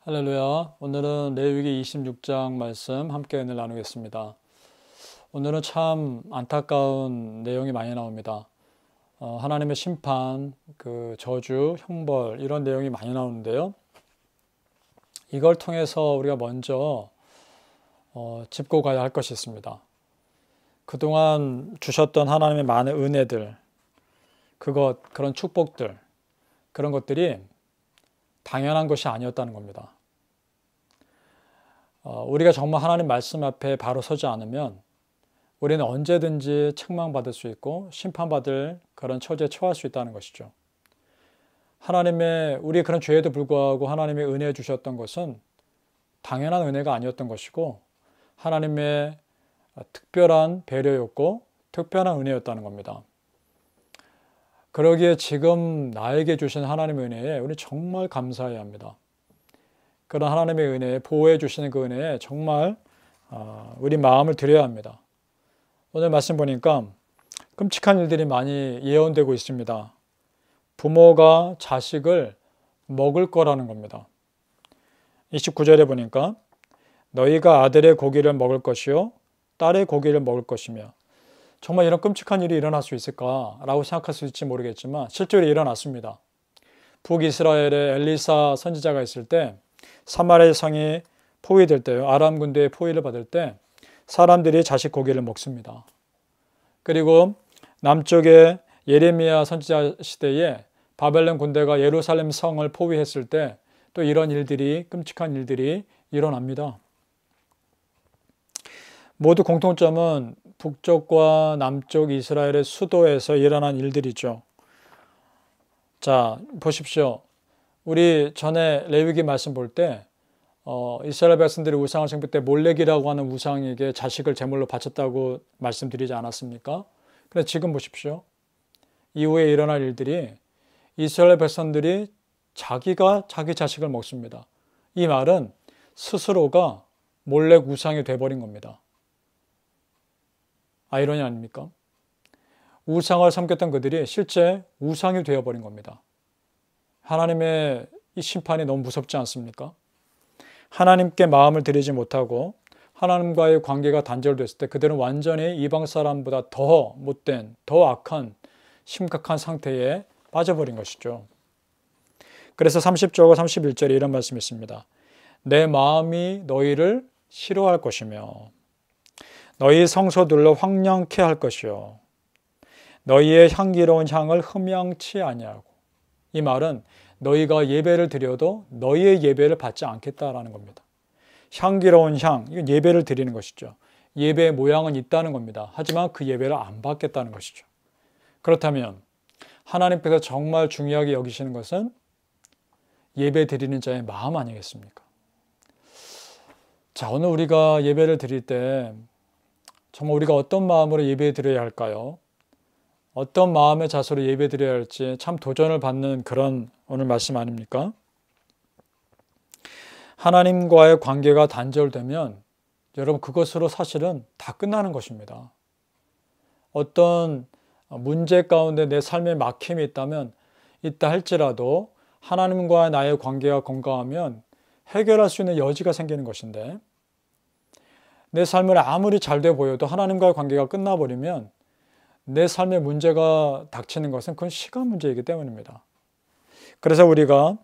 할렐루야. 오늘은 레위기 26장 말씀 함께 은혜를 나누겠습니다. 오늘은 참 안타까운 내용이 많이 나옵니다. 하나님의 심판, 저주, 형벌 이런 내용이 많이 나오는데요. 이걸 통해서 우리가 먼저 짚고 가야 할 것이 있습니다. 그동안 주셨던 하나님의 많은 은혜들, 그런 축복들, 그런 것들이 당연한 것이 아니었다는 겁니다. 우리가 정말 하나님 말씀 앞에 바로 서지 않으면 우리는 언제든지 책망받을 수 있고 심판받을 그런 처지에 처할 수 있다는 것이죠. 우리 그런 죄에도 불구하고 하나님의 은혜 주셨던 것은 당연한 은혜가 아니었던 것이고 하나님의 특별한 배려였고 특별한 은혜였다는 겁니다. 그러기에 지금 나에게 주신 하나님의 은혜에 우리 정말 감사해야 합니다. 그런 하나님의 은혜, 보호해 주시는 그 은혜에 정말 우리 마음을 드려야 합니다. 오늘 말씀 보니까 끔찍한 일들이 많이 예언되고 있습니다. 부모가 자식을 먹을 거라는 겁니다. 29절에 보니까 너희가 아들의 고기를 먹을 것이요 딸의 고기를 먹을 것이며, 정말 이런 끔찍한 일이 일어날 수 있을까라고 생각할 수 있을지 모르겠지만 실제로 일어났습니다. 북이스라엘에 엘리사 선지자가 있을 때 사마리아 성이 포위될 때요, 아람 군대의 포위를 받을 때 사람들이 자식 고기를 먹습니다. 그리고 남쪽에 예레미야 선지자 시대에 바벨론 군대가 예루살렘 성을 포위했을 때 또 이런 일들이, 끔찍한 일들이 일어납니다. 모두 공통점은 북쪽과 남쪽 이스라엘의 수도에서 일어난 일들이죠. 자, 보십시오. 우리 전에 레위기 말씀 볼 때 이스라엘 백성들이 우상을 섬길 때 몰렉이라고 하는 우상에게 자식을 제물로 바쳤다고 말씀드리지 않았습니까? 그런데 지금 보십시오. 이후에 일어날 일들이 이스라엘 백성들이 자기가 자기 자식을 먹습니다. 이 말은 스스로가 몰렉 우상이 돼버린 겁니다. 아이러니 아닙니까? 우상을 섬겼던 그들이 실제 우상이 되어버린 겁니다. 하나님의 이 심판이 너무 무섭지 않습니까? 하나님께 마음을 들이지 못하고 하나님과의 관계가 단절됐을 때 그들은 완전히 이방 사람보다 더 못된, 더 악한, 심각한 상태에 빠져버린 것이죠. 그래서 30절과 31절에 이런 말씀이 있습니다. 내 마음이 너희를 싫어할 것이며 너희 성소들로 황량케 할 것이요 너희의 향기로운 향을 흠양치 아니하고, 이 말은 너희가 예배를 드려도 너희의 예배를 받지 않겠다라는 겁니다. 향기로운 향, 이건 예배를 드리는 것이죠. 예배의 모양은 있다는 겁니다. 하지만 그 예배를 안 받겠다는 것이죠. 그렇다면 하나님께서 정말 중요하게 여기시는 것은 예배 드리는 자의 마음 아니겠습니까? 자, 오늘 우리가 예배를 드릴 때 정말 우리가 어떤 마음으로 예배 드려야 할까요? 어떤 마음의 자세로 예배 드려야 할지 참 도전을 받는 그런 오늘 말씀 아닙니까? 하나님과의 관계가 단절되면 여러분 그것으로 사실은 다 끝나는 것입니다. 어떤 문제 가운데 내 삶에 막힘이 있다 할지라도 하나님과 나의 관계가 건강하면 해결할 수 있는 여지가 생기는 것인데, 내 삶을 아무리 잘 돼 보여도 하나님과의 관계가 끝나버리면 내 삶에 문제가 닥치는 것은 그건 시간 문제이기 때문입니다. 그래서 우리가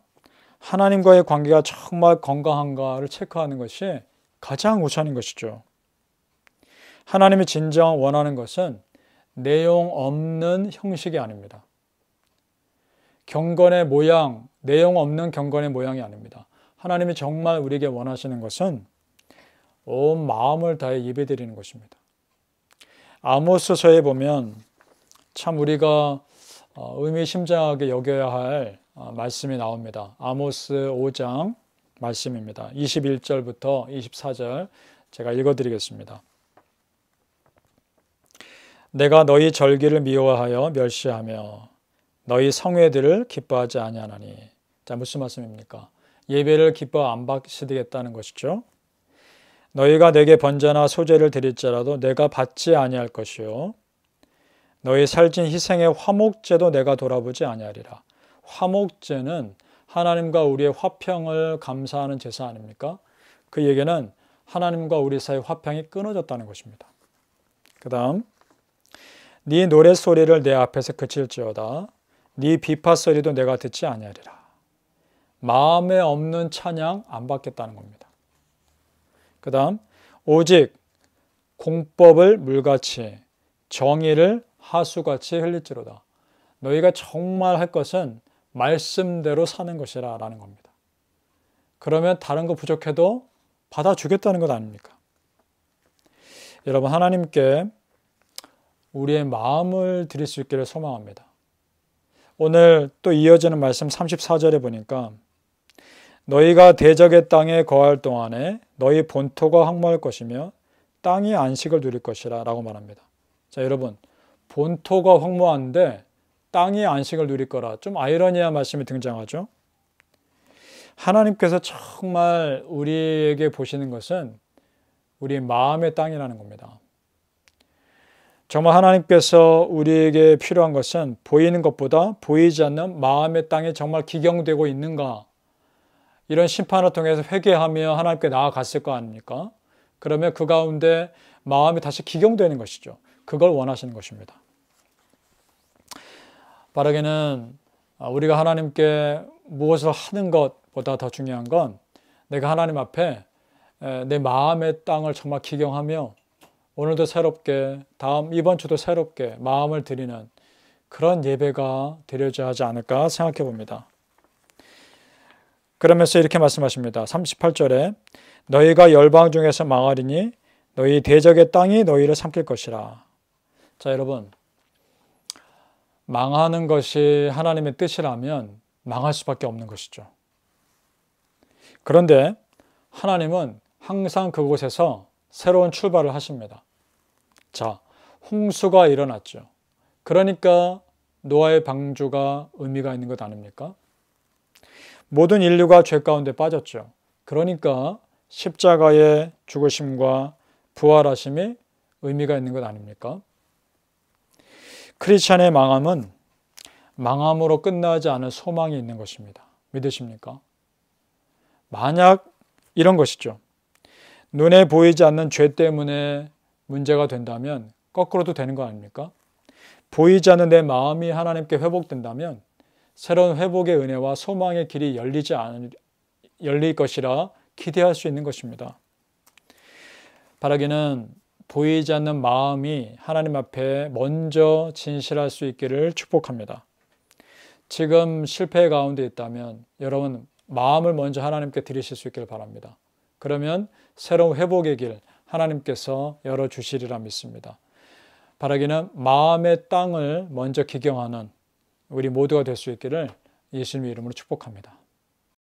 하나님과의 관계가 정말 건강한가를 체크하는 것이 가장 우선인 것이죠. 하나님이 진정 원하는 것은 내용 없는 형식이 아닙니다. 경건의 모양, 내용 없는 경건의 모양이 아닙니다. 하나님이 정말 우리에게 원하시는 것은 온 마음을 다해 예배드리는 것입니다. 아모스서에 보면 참 우리가 의미심장하게 여겨야 할 말씀이 나옵니다. 아모스 5장 말씀입니다. 21절부터 24절 제가 읽어드리겠습니다. 내가 너희 절기를 미워하여 멸시하며 너희 성회들을 기뻐하지 아니하나니. 자, 무슨 말씀입니까? 예배를 기뻐 안 받으시겠다는 것이죠. 너희가 내게 번제나 소제를 드릴지라도 내가 받지 아니할 것이요 너희 살진 희생의 화목제도 내가 돌아보지 아니하리라. 화목제는 하나님과 우리의 화평을 감사하는 제사 아닙니까? 그 얘기는 하나님과 우리 사이의 화평이 끊어졌다는 것입니다. 그 다음, 네 노랫소리를 내 앞에서 그칠지어다. 네 비파소리도 내가 듣지 아니하리라. 마음에 없는 찬양 안 받겠다는 겁니다. 그 다음, 오직 공법을 물같이 정의를 하수같이 흘릴지로다. 너희가 정말 할 것은 말씀대로 사는 것이라 라는 겁니다. 그러면 다른 거 부족해도 받아주겠다는 것 아닙니까? 여러분, 하나님께 우리의 마음을 드릴 수 있기를 소망합니다. 오늘 또 이어지는 말씀 34절에 보니까 너희가 대적의 땅에 거할 동안에 너희 본토가 황무할 것이며 땅이 안식을 누릴 것이라 라고 말합니다. 자, 여러분, 본토가 황무한데 땅이 안식을 누릴 거라, 좀 아이러니한 말씀이 등장하죠. 하나님께서 정말 우리에게 보시는 것은 우리 마음의 땅이라는 겁니다. 정말 하나님께서 우리에게 필요한 것은 보이는 것보다 보이지 않는 마음의 땅이 정말 기경되고 있는가, 이런 심판을 통해서 회개하며 하나님께 나아갔을 거 아닙니까? 그러면 그 가운데 마음이 다시 기경되는 것이죠. 그걸 원하시는 것입니다. 바라기는 우리가 하나님께 무엇을 하는 것보다 더 중요한 건 내가 하나님 앞에 내 마음의 땅을 정말 기경하며 오늘도 새롭게, 이번 주도 새롭게 마음을 드리는 그런 예배가 되려야 하지 않을까 생각해 봅니다. 그러면서 이렇게 말씀하십니다. 38절에 너희가 열방 중에서 망하리니 너희 대적의 땅이 너희를 삼킬 것이라. 자, 여러분, 망하는 것이 하나님의 뜻이라면 망할 수밖에 없는 것이죠. 그런데 하나님은 항상 그곳에서 새로운 출발을 하십니다. 자, 홍수가 일어났죠. 그러니까 노아의 방주가 의미가 있는 것 아닙니까? 모든 인류가 죄 가운데 빠졌죠. 그러니까 십자가의 죽으심과 부활하심이 의미가 있는 것 아닙니까? 크리스찬의 망함은 망함으로 끝나지 않은 소망이 있는 것입니다. 믿으십니까? 만약 이런 것이죠. 눈에 보이지 않는 죄 때문에 문제가 된다면 거꾸로도 되는 거 아닙니까? 보이지 않는 내 마음이 하나님께 회복된다면 새로운 회복의 은혜와 소망의 길이 열릴 것이라 기대할 수 있는 것입니다. 바라기는 보이지 않는 마음이 하나님 앞에 먼저 진실할 수 있기를 축복합니다. 지금 실패 가운데 있다면 여러분 마음을 먼저 하나님께 드리실 수 있기를 바랍니다. 그러면 새로운 회복의 길 하나님께서 열어주시리라 믿습니다. 바라기는 마음의 땅을 먼저 기경하는 우리 모두가 될 수 있기를 예수님의 이름으로 축복합니다.